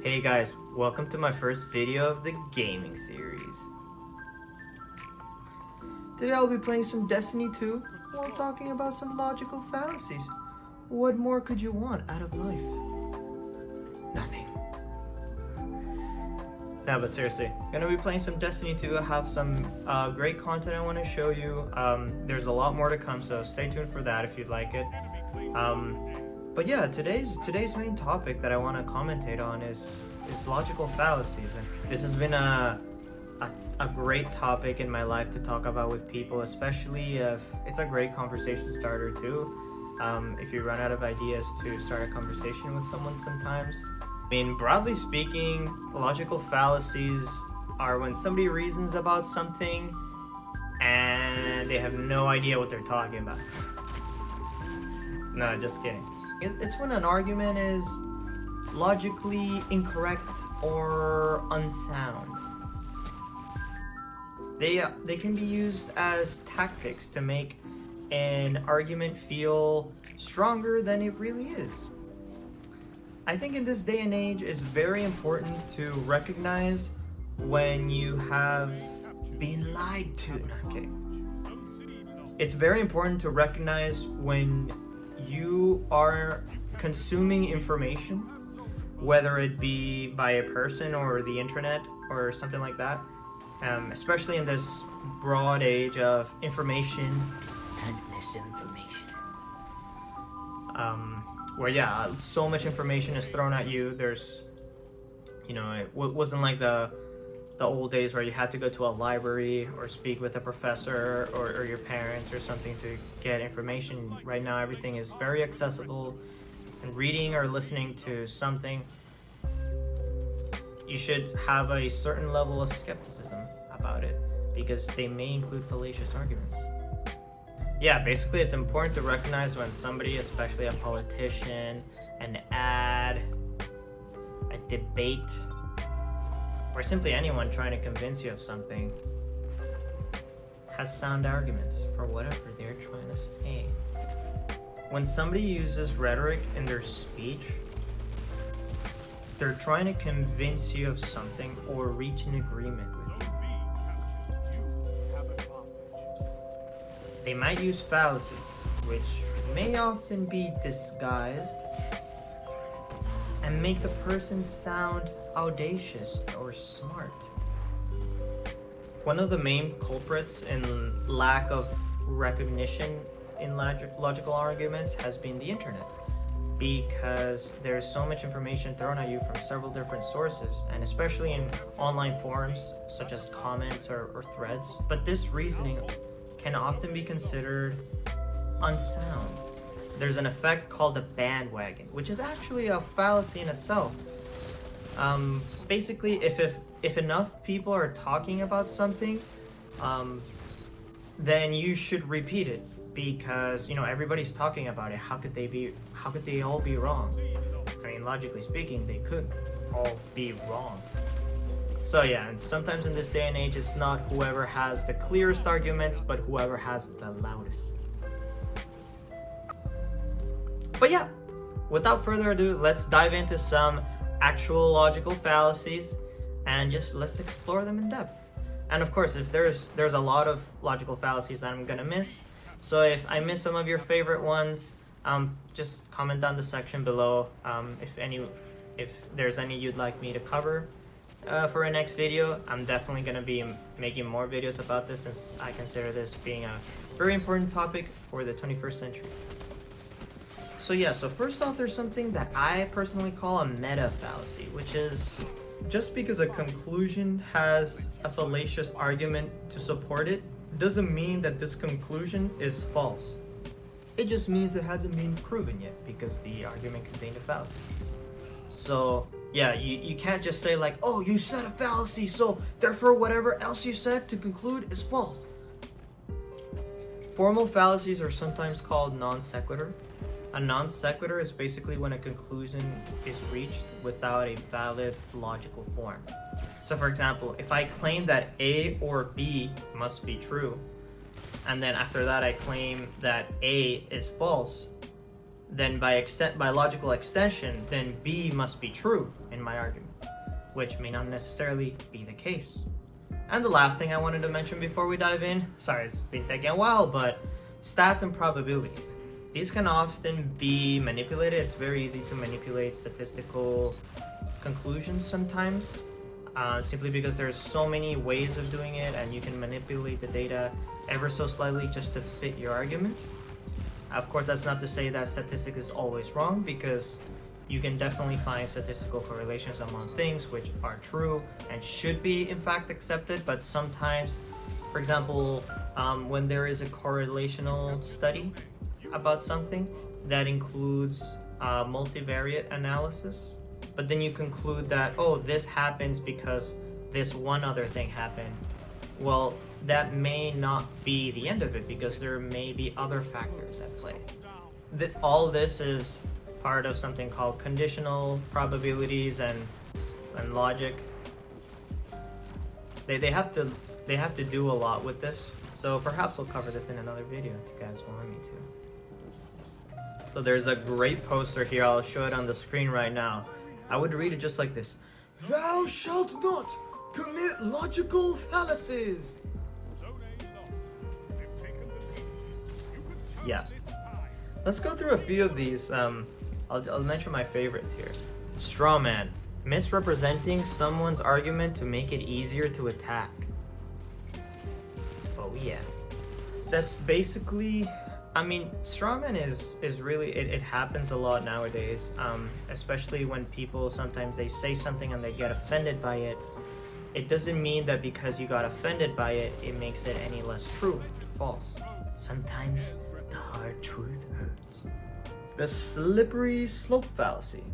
Hey guys, welcome to my first video of the gaming series. Today I'll be playing some Destiny 2 while talking about some logical fallacies. What more could you want out of life? Nothing. No, but seriously, gonna be playing some Destiny 2. I have some great content I want to show you. There's a lot more to come, so stay tuned for that if you'd like it. But yeah, today's main topic that I want to commentate on is logical fallacies, and this has been a great topic in my life to talk about with people, especially if it's a great conversation starter too. If you run out of ideas to start a conversation with someone sometimes. I mean, broadly speaking, logical fallacies are when somebody reasons about something and they have no idea what they're talking about. No, just kidding. It's when an argument is logically incorrect or unsound. They can be used as tactics to make an argument feel stronger than it really is. I think in this day and age it's very important to recognize when you have been lied to. No, I'm kidding. It's very important to recognize when you are consuming information, whether it be by a person or the internet or something like that, especially in this broad age of information and misinformation, where so much information is thrown at you. There's, it wasn't like the old days where you had to go to a library or speak with a professor or your parents or something to get information. Right now everything is very accessible, and reading or listening to something, you should have a certain level of skepticism about it because they may include fallacious arguments. Yeah, basically it's important to recognize when somebody, especially a politician, an ad, a debate, or simply anyone trying to convince you of something, has sound arguments for whatever they're trying to say. When somebody uses rhetoric in their speech, they're trying to convince you of something or reach an agreement with you. They might use fallacies, which may often be disguised and make the person sound audacious or smart. One of the main culprits in lack of recognition in logical arguments has been the internet, because there's so much information thrown at you from several different sources, and especially in online forums such as comments or threads. But this reasoning can often be considered unsound. There's an effect called a bandwagon, which is actually a fallacy in itself. Basically, if enough people are talking about something, then you should repeat it, because everybody's talking about it. How could they all be wrong? I mean, logically speaking, they could all be wrong. So yeah, and sometimes in this day and age, it's not whoever has the clearest arguments, but whoever has the loudest. But yeah, without further ado, let's dive into some actual logical fallacies and just let's explore them in depth. And of course, if there's a lot of logical fallacies that I'm gonna miss, so if I miss some of your favorite ones, just comment down the section below if there's any you'd like me to cover for a next video. I'm definitely gonna be making more videos about this, since I consider this being a very important topic for the 21st century. So yeah, so first off, there's something that I personally call a meta fallacy, which is just because a conclusion has a fallacious argument to support it, doesn't mean that this conclusion is false. It just means it hasn't been proven yet because the argument contained a fallacy. So yeah, you can't just say like, oh, you said a fallacy, so therefore whatever else you said to conclude is false. Formal fallacies are sometimes called non sequitur. A non sequitur is basically when a conclusion is reached without a valid logical form. So for example, if I claim that A or B must be true, and then after that I claim that A is false, then by logical extension, then B must be true in my argument, which may not necessarily be the case. And the last thing I wanted to mention before we dive in, sorry it's been taking a while, but stats and probabilities. These can often be manipulated. It's very easy to manipulate statistical conclusions sometimes, simply because there's so many ways of doing it, and you can manipulate the data ever so slightly just to fit your argument. Of course, that's not to say that statistics is always wrong, because you can definitely find statistical correlations among things which are true and should be in fact accepted, but sometimes, for example, when there is a correlational study about something that includes multivariate analysis, but then you conclude that, oh, this happens because this one other thing happened. Well, that may not be the end of it, because there may be other factors at play. All this is part of something called conditional probabilities and logic. They have to do a lot with this, so perhaps we'll cover this in another video if you guys want me to. So there's a great poster here. I'll show it on the screen right now. I would read it just like this: "Thou shalt not commit logical fallacies." Yeah. Let's go through a few of these. I'll mention my favorites here. Straw man, misrepresenting someone's argument to make it easier to attack. Oh yeah. That's basically, I mean, straw man is really, it happens a lot nowadays, especially when people sometimes they say something and they get offended by it. It doesn't mean that because you got offended by it, it makes it any less true. False. Sometimes the hard truth hurts. The slippery slope fallacy,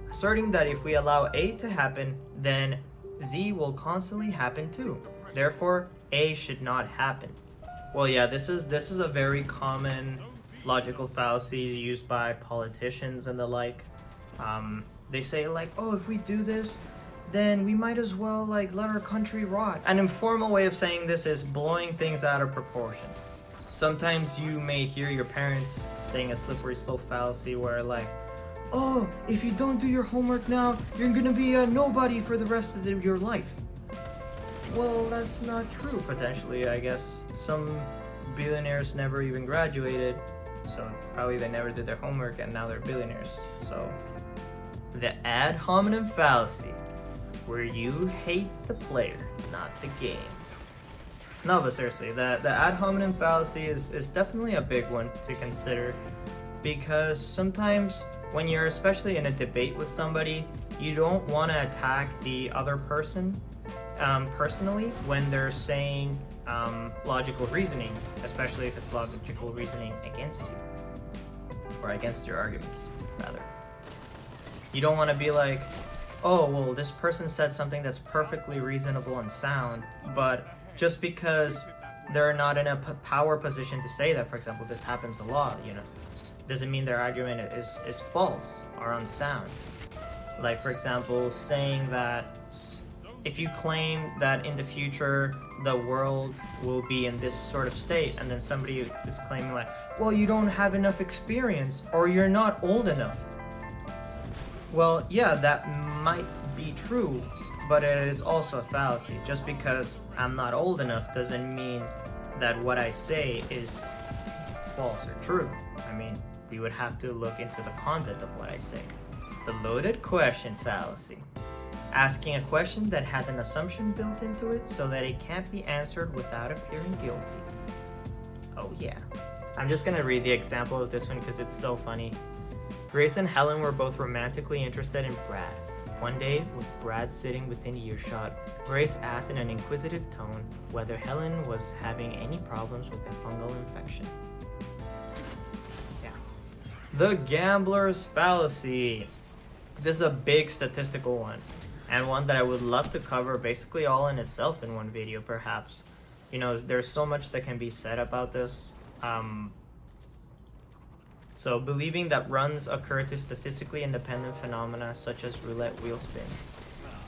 asserting that if we allow A to happen, then Z will constantly happen too. Therefore, A should not happen. Well, yeah, this is a very common logical fallacy used by politicians and the like. They say like, oh, if we do this, then we might as well like let our country rot. An informal way of saying this is blowing things out of proportion. Sometimes you may hear your parents saying a slippery slope fallacy where like, oh, if you don't do your homework now, you're gonna be a nobody for the rest of your life. Well, that's not true, potentially. I guess some billionaires never even graduated, so probably they never did their homework and now they're billionaires. So, the ad hominem fallacy, where you hate the player, not the game. No, but seriously, the ad hominem fallacy is definitely a big one to consider, because sometimes when you're especially in a debate with somebody, you don't want to attack the other person personally when they're saying logical reasoning, especially if it's logical reasoning against you, or against your arguments, rather. You don't want to be like, oh, well, this person said something that's perfectly reasonable and sound, but just because they're not in a power position to say that, for example, this happens a lot, you know, doesn't mean their argument is false or unsound. Like, for example, saying that if you claim that in the future the world will be in this sort of state, and then somebody is claiming like, well, you don't have enough experience or you're not old enough. Well, yeah, that might be true, but it is also a fallacy. Just because I'm not old enough doesn't mean that what I say is false or true. I mean, we would have to look into the content of what I say. The loaded question fallacy. Asking a question that has an assumption built into it so that it can't be answered without appearing guilty. Oh yeah. I'm just gonna read the example of this one because it's so funny. Grace and Helen were both romantically interested in Brad. One day, with Brad sitting within earshot, Grace asked in an inquisitive tone whether Helen was having any problems with a fungal infection. Yeah. The gambler's fallacy. This is a big statistical one, and one that I would love to cover basically all in itself in one video, perhaps. You know, there's so much that can be said about this. So believing that runs occur to statistically independent phenomena such as roulette wheel spins.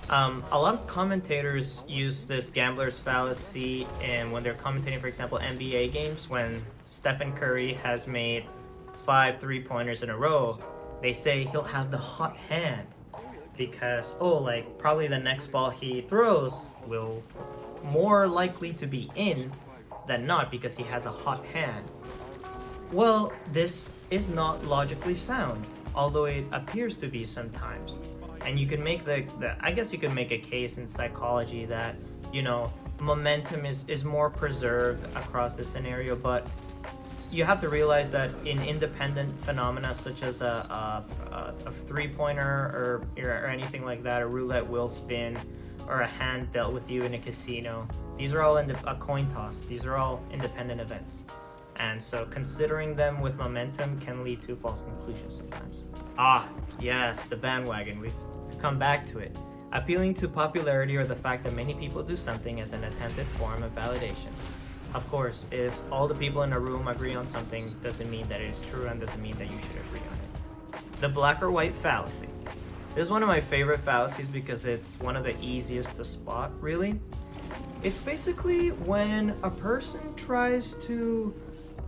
A lot of commentators use this gambler's fallacy and when they're commentating, for example, NBA games, when Stephen Curry has made 5 3-pointers in a row, they say he'll have the hot hand because, oh, like probably the next ball he throws will more likely to be in than not because he has a hot hand. Well, this is not logically sound, although it appears to be sometimes. And you can make I guess you can make a case in psychology that, momentum is more preserved across the scenario, but you have to realize that in independent phenomena such as a 3-pointer or anything like that, a roulette wheel spin, or a hand dealt with you in a casino, these are all a coin toss. These are all independent events. And so considering them with momentum can lead to false conclusions sometimes. Ah, yes, the bandwagon. We've come back to it. Appealing to popularity or the fact that many people do something as an attempted form of validation. Of course, if all the people in a room agree on something, doesn't mean that it is true and doesn't mean that you should agree on it. The black or white fallacy. This is one of my favorite fallacies because it's one of the easiest to spot, really. It's basically when a person tries to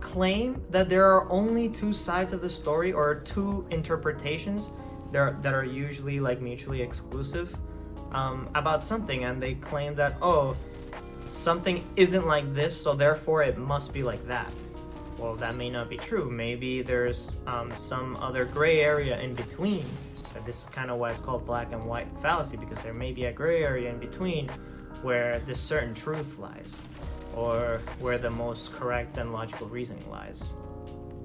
claim that there are only two sides of the story or two interpretations that are usually like mutually exclusive about something, and they claim that, oh, something isn't like this, so therefore it must be like that. Well, that may not be true. Maybe there's some other gray area in between. But this is kind of why it's called black and white fallacy, because there may be a gray area in between where this certain truth lies, or where the most correct and logical reasoning lies.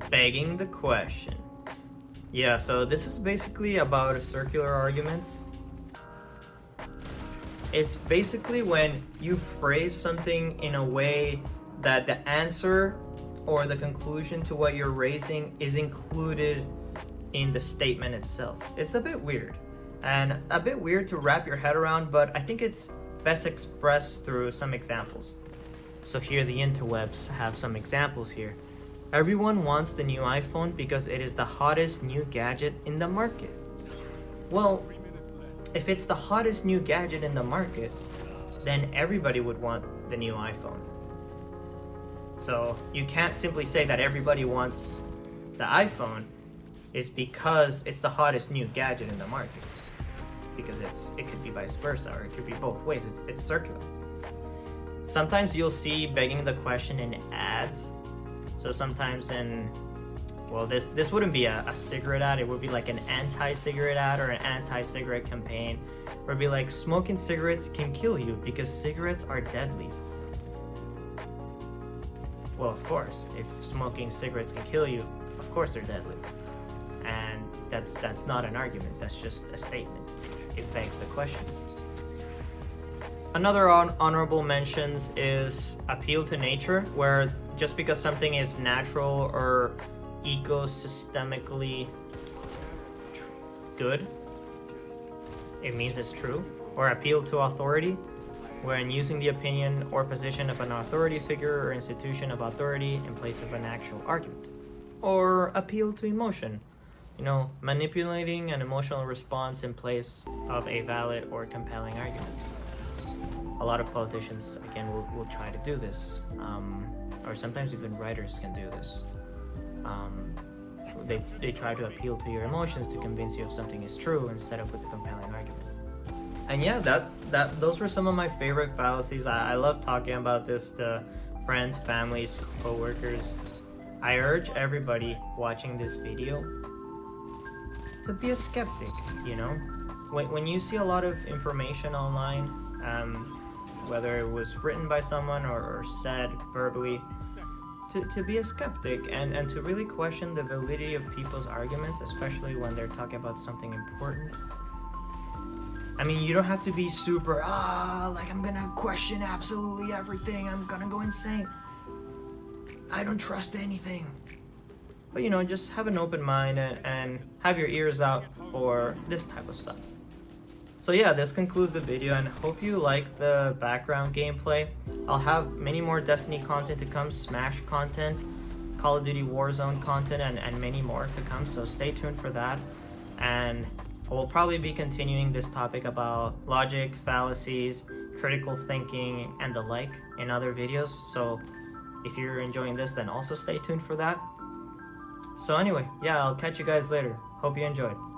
Begging the question. Yeah, so this is basically about circular arguments. It's basically when you phrase something in a way that the answer or the conclusion to what you're raising is included in the statement itself. It's a bit weird, and a bit weird to wrap your head around, but I think it's best expressed through some examples. So here the interwebs have some examples here. Everyone wants the new iPhone because it is the hottest new gadget in the market. Well, if it's the hottest new gadget in the market, then everybody would want the new iPhone. So you can't simply say that everybody wants the iPhone is because it's the hottest new gadget in the market. Because it could be vice versa, or it could be both ways. It's circular. Sometimes you'll see begging the question in ads. So sometimes this wouldn't be a cigarette ad, it would be like an anti-cigarette ad or an anti-cigarette campaign, where it'd be like, smoking cigarettes can kill you because cigarettes are deadly. Well, of course, if smoking cigarettes can kill you, of course they're deadly. And that's not an argument, that's just a statement. It begs the question. Another honorable mentions is appeal to nature, where just because something is natural or ecosystemically good, it means it's true. Or appeal to authority, when using the opinion or position of an authority figure or institution of authority in place of an actual argument. Or appeal to emotion, manipulating an emotional response in place of a valid or compelling argument. A lot of politicians, again, will try to do this, or sometimes even writers can do this. They try to appeal to your emotions to convince you of something is true instead of with a compelling argument. And yeah, those were some of my favorite fallacies. I love talking about this to friends, families, co-workers. I urge everybody watching this video to be a skeptic, When you see a lot of information online, whether it was written by someone or said verbally, to be a skeptic and to really question the validity of people's arguments, especially when they're talking about something important. I mean, you don't have to be super, like I'm gonna question absolutely everything, I'm gonna go insane, I don't trust anything. But just have an open mind and have your ears out for this type of stuff. So yeah, this concludes the video, and hope you like the background gameplay. I'll have many more Destiny content to come, Smash content, Call of Duty Warzone content, and many more to come, so stay tuned for that. And we'll probably be continuing this topic about logic, fallacies, critical thinking, and the like in other videos. So if you're enjoying this, then also stay tuned for that. So anyway, yeah, I'll catch you guys later. Hope you enjoyed.